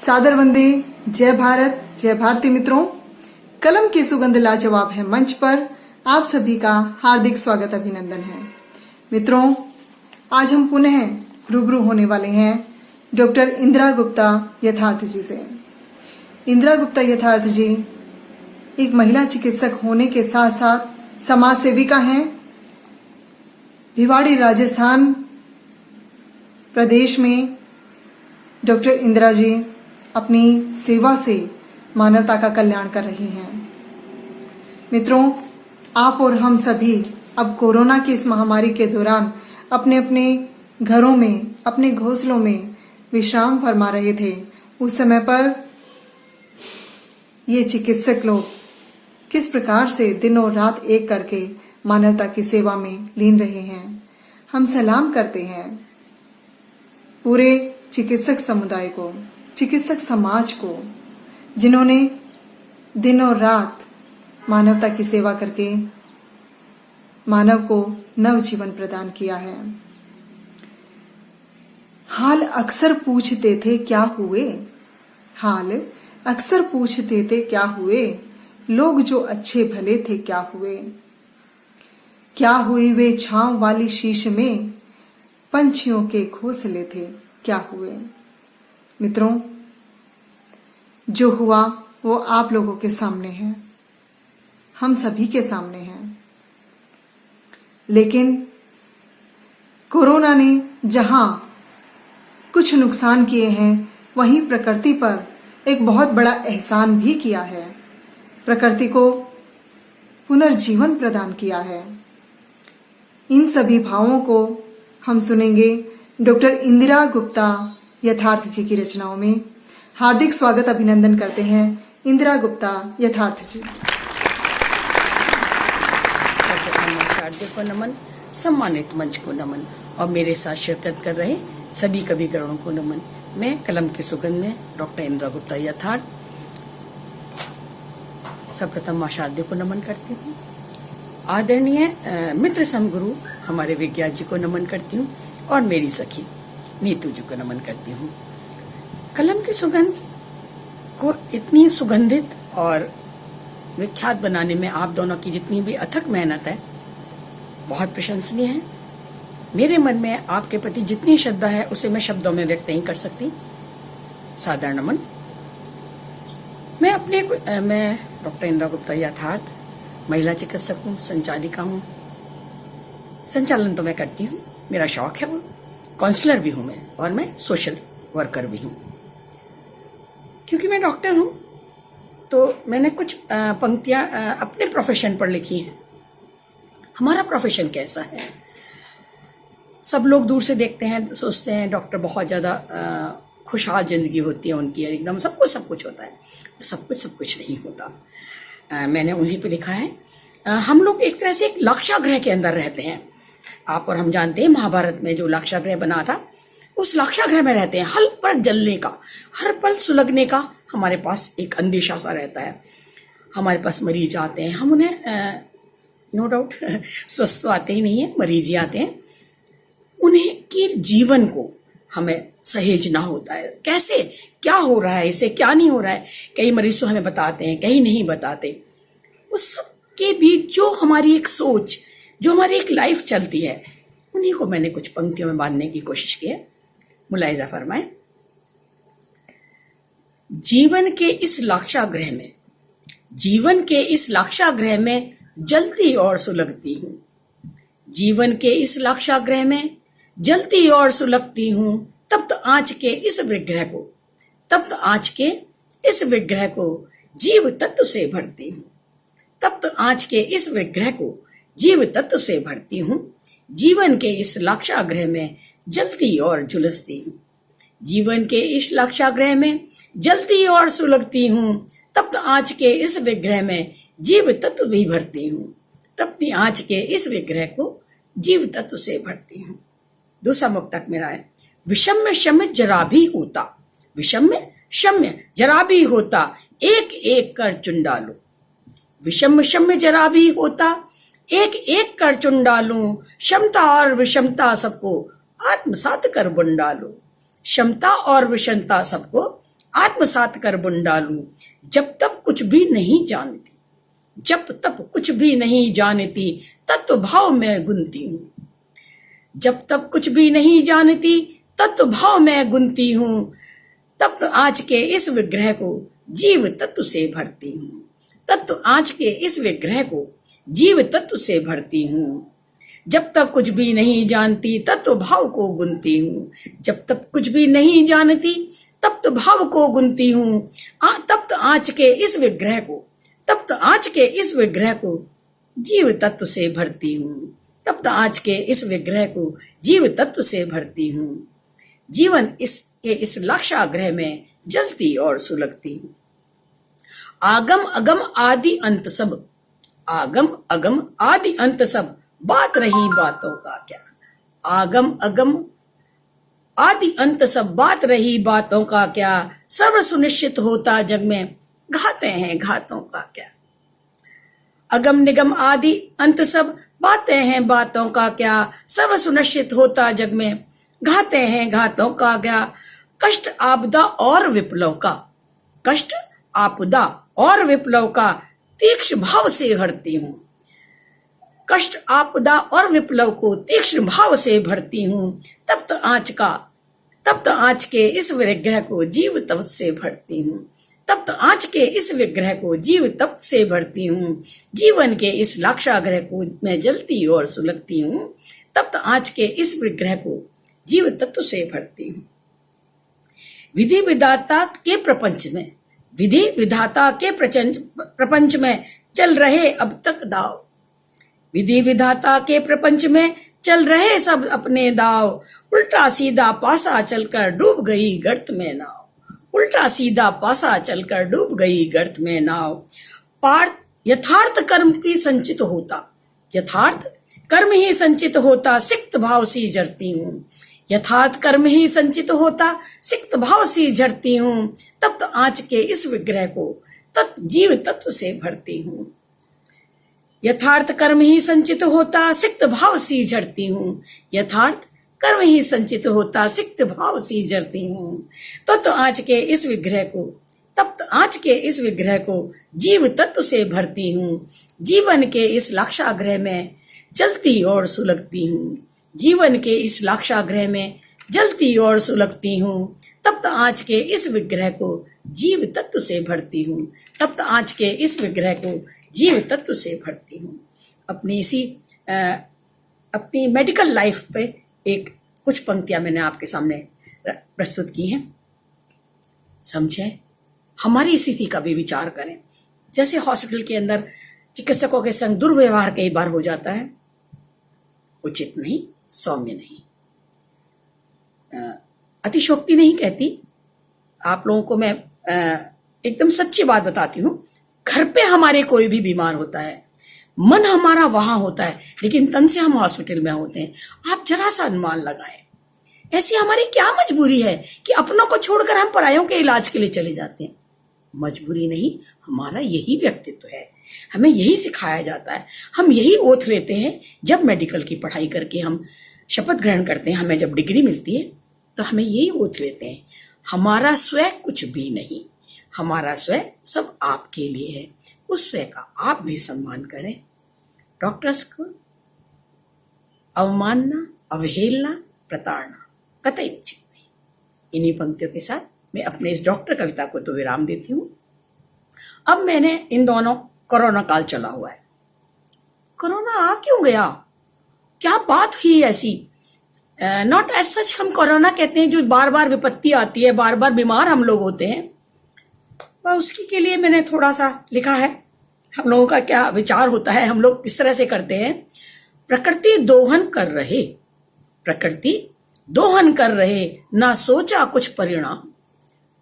सादर वंदे। जय भारत, जय भारती मित्रों। कलम की सुगंध लाजवाब है मंच पर आप सभी का हार्दिक स्वागत अभिनंदन है। मित्रों, आज हम पुनः रूबरू होने वाले हैं डॉक्टर इंदिरा गुप्ता यथार्थ जी से। इंदिरा गुप्ता यथार्थ जी एक महिला चिकित्सक होने के साथ साथ समाज सेविका हैं। भिवाड़ी राजस्थान प्रदेश में डॉक्टर इंदिरा जी अपनी सेवा से मानवता का कल्याण कर रही हैं। मित्रों, आप और हम सभी अब कोरोना की इस महामारी के दौरान अपने अपने घरों में, अपने घोंसलों में विश्राम फरमा रहे थे। उस समय पर ये चिकित्सक लोग किस प्रकार से दिनों रात एक करके मानवता की सेवा में लीन रहे हैं। हम सलाम करते हैं पूरे चिकित्सक समुदाय को, चिकित्सक समाज को, जिन्होंने दिन और रात मानवता की सेवा करके मानव को नव जीवन प्रदान किया है। हाल अक्सर पूछते थे क्या हुए, हाल अक्सर पूछते थे क्या हुए, लोग जो अच्छे भले थे क्या हुए, क्या हुई वे छांव वाली शीश में, पंछियों के घोंसले थे क्या हुए। मित्रों, जो हुआ वो आप लोगों के सामने है, हम सभी के सामने है। लेकिन कोरोना ने जहां कुछ नुकसान किए हैं, वहीं प्रकृति पर एक बहुत बड़ा एहसान भी किया है। प्रकृति को पुनर्जीवन प्रदान किया है। इन सभी भावों को हम सुनेंगे डॉक्टर इंदिरा गुप्ता यथार्थ जी की रचनाओं में। हार्दिक स्वागत अभिनंदन करते हैं इंदिरा गुप्ता यथार्थ जी। को नमन, सम्मानित मंच को नमन और मेरे साथ शिरकत कर रहे सभी कविगणों को नमन। मैं कलम की सुगंध में डॉक्टर इंदिरा गुप्ता यथार्थ सर्वप्रथम आचार्य को नमन करती हूँ। आदरणीय मित्र समगुरु हमारे विज्ञान जी को नमन करती हूँ और मेरी सखी नीतू जी को नमन करती हूँ। कलम की सुगंध को इतनी सुगंधित और विख्यात बनाने में आप दोनों की जितनी भी अथक मेहनत है बहुत प्रशंसनीय है। मेरे मन में आपके प्रति जितनी श्रद्धा है उसे मैं शब्दों में व्यक्त नहीं कर सकती। सादर नमन। मैं डॉक्टर इंदिरा गुप्ता यथार्थ महिला चिकित्सक हूँ, संचालिका हूँ। संचालन तो मैं करती हूँ, मेरा शौक है वो। काउंसलर भी हूँ मैं और मैं सोशल वर्कर भी हूँ। क्योंकि मैं डॉक्टर हूँ तो मैंने कुछ पंक्तियां अपने प्रोफेशन पर लिखी हैं। हमारा प्रोफेशन कैसा है, सब लोग दूर से देखते हैं, सोचते हैं डॉक्टर बहुत ज्यादा खुशहाल जिंदगी होती है उनकी, एकदम सब कुछ होता है। सब कुछ नहीं होता। मैंने उन्हीं पे लिखा है। हम लोग एक तरह से एक लाक्षागृह के अंदर रहते हैं। आप और हम जानते हैं महाभारत में जो लाक्षागृह बना था, उस लाक्षागृह में रहते हैं। हर पल जलने का, हर पल सुलगने का हमारे पास एक अंदेशा सा रहता है। हमारे पास मरीज आते हैं, हम उन्हें नो डाउट स्वस्थ तो आते ही नहीं है, मरीज ही आते हैं। उन्हें की जीवन को हमें सहेजना होता है। कैसे, क्या हो रहा है इसे, क्या नहीं हो रहा है। कई मरीज तो हमें बताते हैं, कई नहीं बताते। उस सब के बीच जो हमारी एक सोच, जो हमारी एक लाइफ चलती है, उन्हीं को मैंने कुछ पंक्तियों में बांधने की कोशिश की है। मुलाहिजा फरमाए। जीवन के इस लाक्षागृह में, जीवन के इस लाक्षागृह में जलती और सुलगती हूँ। जीवन के इस लाक्षागृह में जलती और सुलगती हूँ। तप्त आंच के इस विग्रह को, तप्त आंच के इस विग्रह को जीव तत्व से भरती हूँ। तप्त आंच के इस विग्रह को जीव तत्व से भरती हूँ। जीवन के इस लाक्षागृह में जलती और झुलसती हूँ। जीवन के इस लाक्षागृह में जलती और सुलगती हूँ। तप्त आंच के इस विग्रह में जीव तत्व भी भरती हूँ। तप्ती आंच के इस विग्रह को जीव तत्व से भरती हूँ। दूसरा मुक्तक मेरा है। विषम्य शम्य जरा भी होता, विषम्य शम्य जरा भी होता, एक एक कर चुन डालो। विषम्य शम्य जरा भी होता, एक एक कर चुन डालूं। क्षमता और विषमता सबको आत्मसात कर बुन डालो। क्षमता और विषमता सबको आत्मसात कर बुन डालूं, जब तक कुछ भी नहीं जानती, जब तक कुछ भी नहीं जानती, तत्व भाव में गुनती हूँ। जब तक कुछ भी नहीं जानती, तत्व भाव में गुनती हूँ, तब तो आज के इस विग्रह को जीव तत्व से भरती हूँ। तब तो आज के इस विग्रह को जीव तत्व से भरती हूँ। जब तक कुछ भी नहीं जानती, तत्व भाव को गुनती हूँ। जब तक कुछ भी नहीं जानती, तब तो भाव को गुनती हूँ। तब तो आज के इस विग्रह को, तब तो आज के इस विग्रह को जीव तत्व से भरती हूँ। तब तो आज के इस विग्रह को जीव तत्व से भरती हूँ। जीवन इसके इस लक्ष्याग्रह में जलती और सुलगती हूँ। आगम अगम आदि अंत सब, आगम अगम आदि अंत सब, बात रही बातों का क्या। आगम अगम आदि अंत सब, बात रही बातों का क्या। सर्व सुनिश्चित होता जग में, घाते हैं घातों का क्या। अगम निगम आदि अंत सब, बातें हैं बातों का क्या। सर्व सुनिश्चित होता जग में, घाते हैं घातों का क्या। कष्ट आपदा और विप्लव का, कष्ट आपदा और विप्लव का, तीक्ष्ण भाव से हरती हूँ। कष्ट आपदा और विप्लव को तीक्ष्ण भाव से भरती हूँ। तब तो आज के इस विग्रह को जीव तत्व से भरती हूँ। तब तो आज के इस विग्रह को जीव तत्व से भरती हूँ। जीवन के इस लक्ष्याग्रह को मैं जलती और सुलगती हूँ। तब तो आज के इस विग्रह को जीव तत्व से भरती हूँ। विधि विधाता के प्रपंच में, विधि विधाता के प्रपंच में चल रहे अब तक दाव। विधि विधाता के प्रपंच में चल रहे सब अपने दाव। उल्टा सीधा पासा चलकर डूब गई गर्त में नाव। उल्टा सीधा पासा चलकर डूब गई गर्त में नाव। पार्थ यथार्थ कर्म की संचित होता, यथार्थ कर्म ही संचित होता, सिक्त भाव सी जरती हूँ। यथार्थ कर्म ही संचित होता, सिक्त भाव सी झरती हूँ। तब तो आज के इस विग्रह को जीव तत्व से भरती हूँ। यथार्थ कर्म ही संचित होता, सिक्त भाव सी झरती हूँ। यथार्थ कर्म ही संचित होता, सिक्त भाव सी झरती हूँ। तो आज के इस विग्रह को, तब तो आज के इस विग्रह को जीव तत्व से भरती हूँ। जीवन के इस लक्ष्याग्रह में जलती और सुलगती हूँ। जीवन के इस लक्ष्याग्रह में जलती और सुलगती हूँ। तब तो आज के इस विग्रह को जीव तत्व से भरती हूँ। तब तो आज के इस विग्रह को जीव तत्व से भरती हूँ। अपनी मेडिकल लाइफ पे एक कुछ पंक्तियां मैंने आपके सामने प्रस्तुत की हैं। समझें, हमारी स्थिति का भी विचार करें। जैसे हॉस्पिटल के अंदर चिकित्सकों के संग दुर्व्यवहार कई बार हो जाता है, उचित नहीं, सौम्य नहीं। अतिशोक्ति नहीं कहती, आप लोगों को मैं एकदम सच्ची बात बताती हूँ। घर पे हमारे कोई भी बीमार होता है, मन हमारा वहां होता है, लेकिन तन से हम हॉस्पिटल में होते हैं। आप जरा सा अनुमान लगाएं, ऐसी हमारी क्या मजबूरी है कि अपनों को छोड़कर हम परायों के इलाज के लिए चले जाते हैं। मजबूरी नहीं, हमारा यही व्यक्तित्व है। हमें यही सिखाया जाता है, हम यही ओथ लेते हैं। जब मेडिकल की पढ़ाई करके हम शपथ ग्रहण करते हैं, हमें जब डिग्री मिलती है, तो हमें यही ओथ लेते हैं, हमारा स्वयं कुछ भी नहीं, हमारा स्वयं सब आपके लिए है। उस स्वयं का आप भी सम्मान करें। डॉक्टर्स को अवमानना, अवहेलना, प्रताड़ना कतई उचित नहीं। इन्हीं पंक्तियों के साथ मैं अपने इस डॉक्टर कविता को तो विराम देती हूँ। अब मैंने इन दोनों, कोरोना काल चला हुआ है, कोरोना आ क्यों गया, क्या बात हुई ऐसी। नॉट एट सच हम कोरोना कहते हैं जो बार बार विपत्ति आती है, बार बार बीमार हम लोग होते हैं। उसकी के लिए मैंने थोड़ा सा लिखा है, हम लोगों का क्या विचार होता है, हम लोग किस तरह से करते हैं। प्रकृति दोहन कर रहे, प्रकृति दोहन कर रहे, ना सोचा कुछ परिणाम।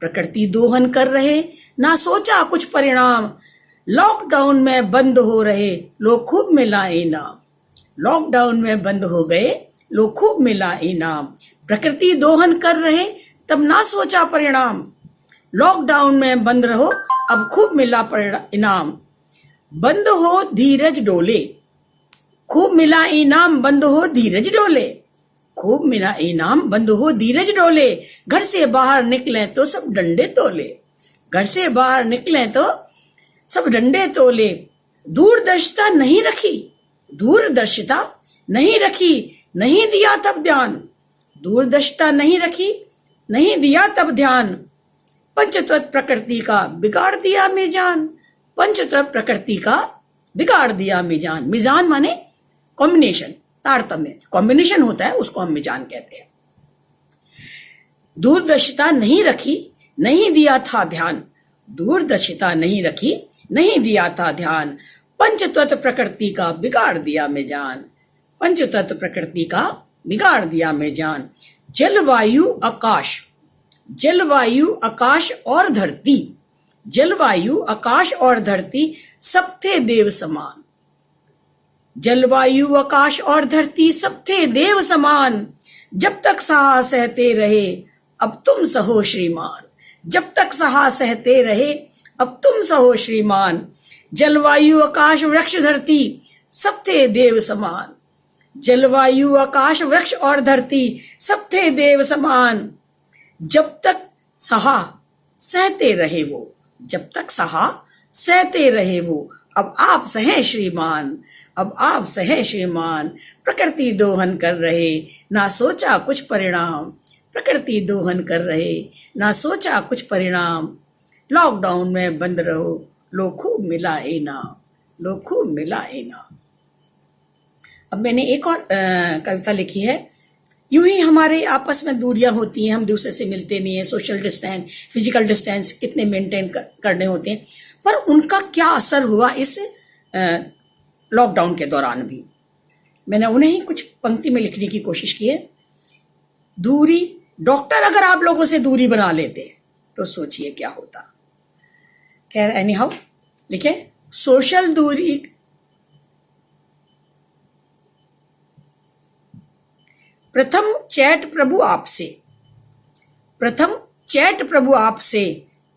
प्रकृति दोहन कर रहे, ना सोचा कुछ परिणाम। लॉकडाउन में बंद हो रहे, लोग खूब मिला इनाम। लॉकडाउन में बंद हो गए, लोग खूब मिला इनाम। प्रकृति दोहन कर रहे, तब ना सोचा परिणाम। लॉकडाउन में बंद रहो, अब खूब मिला इनाम। बंद हो धीरज डोले, खूब मिला इनाम। बंद हो धीरज डोले, खूब मिला इनाम, बंद हो धीरज डोले, घर से बाहर निकले तो सब डंडे तोले, घर से बाहर निकले तो सब डंडे तोले, दूरदर्शिता नहीं रखी, दूरदर्शिता नहीं रखी, नहीं दिया तब ध्यान, दूरदर्शिता नहीं रखी, नहीं दिया तब ध्यान, पंचतत्व प्रकृति का बिगाड़ दिया मिजान, पंचतत्व प्रकृति का बिगाड़ दिया मिजान। मिजान माने कॉम्बिनेशन, तारतम्य, कॉम्बिनेशन होता है, उसको हम मिजान कहते हैं। दूरदर्शिता नहीं रखी, नहीं दिया था ध्यान, दूरदर्शिता नहीं रखी, नहीं दिया था ध्यान, पंचतत्व प्रकृति का बिगाड़ दिया मिजान, पंचतत्व प्रकृति का बिगाड़ दिया मिजान। जलवायु आकाश, जलवायु आकाश और धरती, जलवायु आकाश और धरती सब थे देव समान, जलवायु आकाश और धरती सब थे देव समान, जब तक सहा सहते रहे अब तुम सहो श्रीमान, जब तक सहा सहते रहे अब तुम सहो श्रीमान, जलवायु आकाश वृक्ष धरती सब थे देव समान, जलवायु आकाश वृक्ष और धरती सब थे देव समान, जब तक सहा सहते रहे वो, जब तक सहा सहते रहे वो, अब आप सहे श्रीमान, अब आप सहे श्रीमान, प्रकृति दोहन कर रहे ना सोचा कुछ परिणाम, प्रकृति दोहन कर रहे ना सोचा कुछ परिणाम, लॉकडाउन में बंद रहो लो खूब मिला इनाम, लो खूब मिला इनाम। अब मैंने एक और कविता लिखी है। यूं ही हमारे आपस में दूरियां होती हैं, हम दूसरे से मिलते नहीं है, सोशल डिस्टेंस, फिजिकल डिस्टेंस कितने मेंटेन करने होते हैं, पर उनका क्या असर हुआ इस लॉकडाउन के दौरान भी। मैंने उन्हें ही कुछ पंक्ति में लिखने की कोशिश की है। दूरी, डॉक्टर अगर आप लोगों से दूरी बना लेते तो सोचिए क्या होता। खैर एनी हाउ लिखे, सोशल दूरी, प्रथम चैट प्रभु आपसे, प्रथम चैट प्रभु आपसे,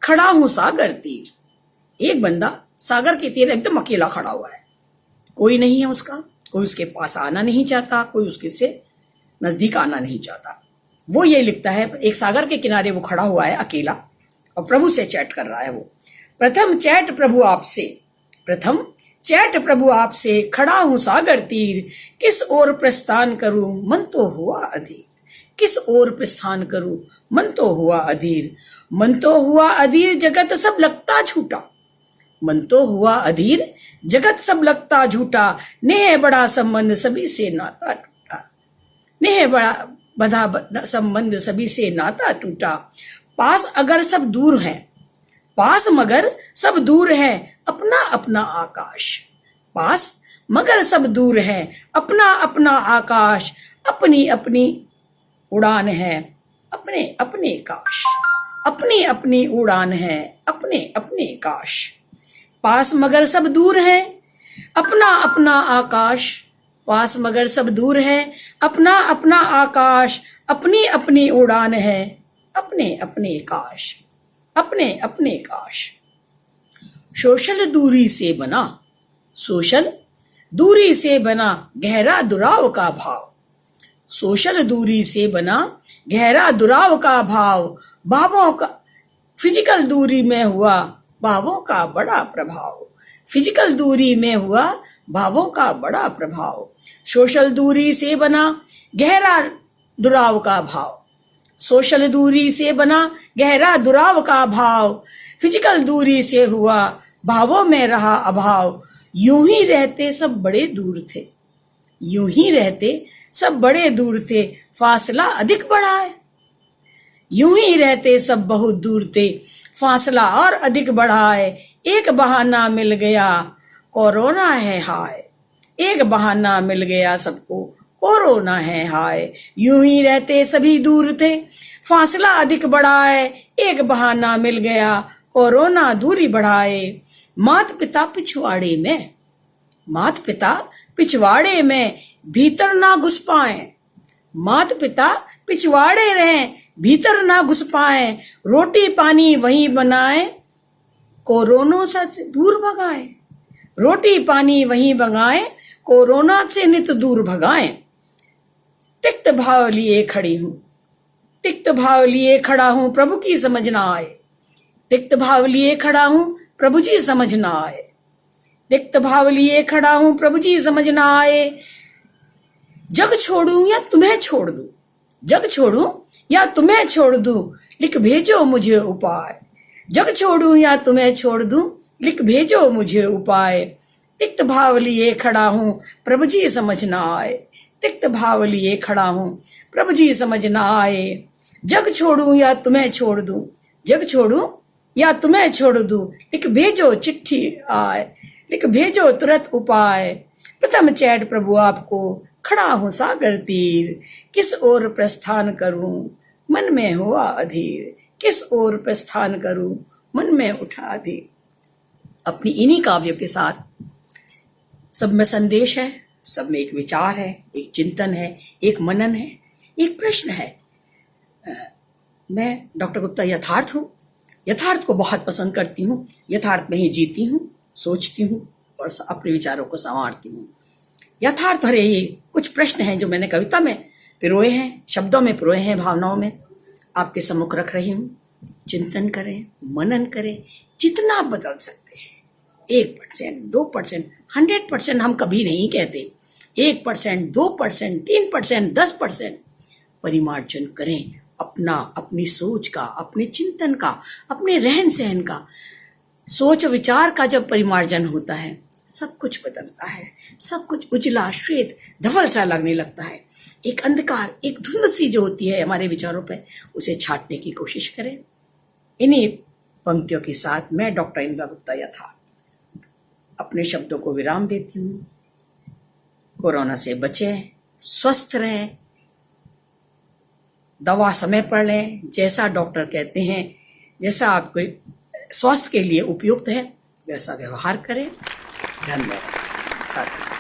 खड़ा हूं सागर तीर। एक बंदा सागर के तीर एकदम अकेला खड़ा हुआ है, कोई नहीं है उसका, कोई उसके पास आना नहीं चाहता, कोई उसके से नजदीक आना नहीं चाहता। वो ये लिखता है, एक सागर के किनारे वो खड़ा हुआ है अकेला और प्रभु से चैट कर रहा है वो। प्रथम चैट प्रभु आपसे, प्रथम चैट प्रभु आपसे, खड़ा हूं सागर तीर, किस ओर प्रस्थान करूं मन तो हुआ अधीर, किस ओर प्रस्थान करूं मन तो हुआ अधीर, मन तो हुआ अधीर जगत सब लगता झूठा, मन तो हुआ अधीर जगत सब लगता झूठा, नेह बड़ा संबंध सभी से नाता टूटा, नेह बड़ा बधा संबंध सभी से नाता टूटा, पास अगर सब दूर है, पास मगर सब दूर है अपना अपना आकाश, पास मगर सब दूर है अपना अपना आकाश, अपनी अपनी उड़ान है अपने अपने काश, अपनी अपनी उड़ान है अपने अपने काश, पास मगर सब दूर है अपना अपना आकाश, पास मगर सब दूर है अपना अपना आकाश, अपनी अपनी उड़ान है अपने अपने काश, अपने अपने काश। सोशल दूरी से बना, सोशल दूरी से बना गहरा दुराव का भाव, सोशल दूरी से बना गहरा दुराव का भाव, भावों का फिजिकल दूरी में हुआ भावों का बड़ा प्रभाव, फिजिकल दूरी में हुआ भावों का बड़ा प्रभाव, सोशल दूरी से बना गहरा दुराव का भाव, सोशल दूरी से बना गहरा दुराव का भाव, फिजिकल दूरी से हुआ भावों में रहा अभाव, यूं ही रहते सब बड़े दूर थे, यूं ही रहते सब बड़े दूर थे, फासला अधिक बढ़ा है, यूं ही रहते सब बहुत दूर थे, फासला और अधिक बढ़ा है, एक बहाना मिल गया कोरोना है हाय, एक बहाना मिल गया सबको कोरोना है हाय, यूं ही रहते सभी दूर थे, फासला अधिक बढ़ाए, एक बहाना मिल गया कोरोना दूरी बढ़ाए, मात पिता पिछवाड़े में, मात पिता पिछवाड़े में भीतर ना घुस पाए, मात पिता पिछवाड़े रहें भीतर ना घुस पाए, रोटी पानी वहीं बनाए कोरोना से दूर भगाए, रोटी पानी वहीं भगाए कोरोना से नित दूर भगाए, तिक्त भाव लिए खड़ी हूं, तिक्त भाव लिए खड़ा हूं, प्रभु की समझ ना आए। तिक्त भाव लिए खड़ा हूं, प्रभु जी समझ ना आए। तिक्त भाव लिए खड़ा हूं, प्रभु जी समझ ना आए। जग छोड़ूं या तुम्हें छोड़ दूं, जग छोड़ूं या तुम्हें छोड़ दूं, लिख भेजो मुझे उपाय। जग छोड़ूं या तुम्हें छोड़ दूं, लिख भेजो मुझे उपाय। तिक्त भाव लिए खड़ा हूं, प्रभु जी समझ ना आए। तिक्त भाव लिए खड़ा हूं, प्रभु जी समझ ना आए। जग छोड़ूं या तुम्हें छोड़ दूं, जग छोड़ूं या तुम्हें छोड़ दूं, लिख भेजो चिट्ठी आए, लिख भेजो तुरंत उपाय। प्रथम चैट प्रभु आपको, खड़ा हूं सागर तीर, किस ओर प्रस्थान करूं, मन में हुआ अधीर। किस ओर प्रस्थान करूं, मन में उठा अधीर। अपनी इन्हीं काव्यों के साथ सब में संदेश है, सब में एक विचार है, एक चिंतन है, एक मनन है, एक प्रश्न है। मैं डॉक्टर गुप्ता यथार्थ हूँ, यथार्थ को बहुत पसंद करती हूँ, यथार्थ में ही जीती हूँ, सोचती हूँ और अपने विचारों को संवारती हूँ। यथार्थ भरे ये कुछ प्रश्न हैं जो मैंने कविता में पिरोए हैं, शब्दों में पिरोए हैं, भावनाओं में आपके सम्मुख रख रही हूँ। चिंतन करें, मनन करें, जितना बदल सकते हैं। 1%, 2%, 100% हम कभी नहीं कहते। 1%, 2%, 3%, 10% परिमार्जन करें अपना, अपनी सोच का, अपने चिंतन का, अपने रहन सहन का। सोच विचार का जब परिमार्जन होता है, सब कुछ बदलता है, सब कुछ उजला, श्वेत, धवल सा लगने लगता है। एक अंधकार, एक धुंध सी जो होती है हमारे विचारों पे, उसे छाटने की कोशिश करें। इन्हीं पंक्तियों के साथ मैं डॉक्टर इंदिरा गुप्ता यथार्थ अपने शब्दों को विराम देती हूँ। कोरोना से बचें, स्वस्थ रहें, दवा समय पर लें, जैसा डॉक्टर कहते हैं, जैसा आपको स्वास्थ्य के लिए उपयुक्त है वैसा व्यवहार करें। धन्यवाद साथी।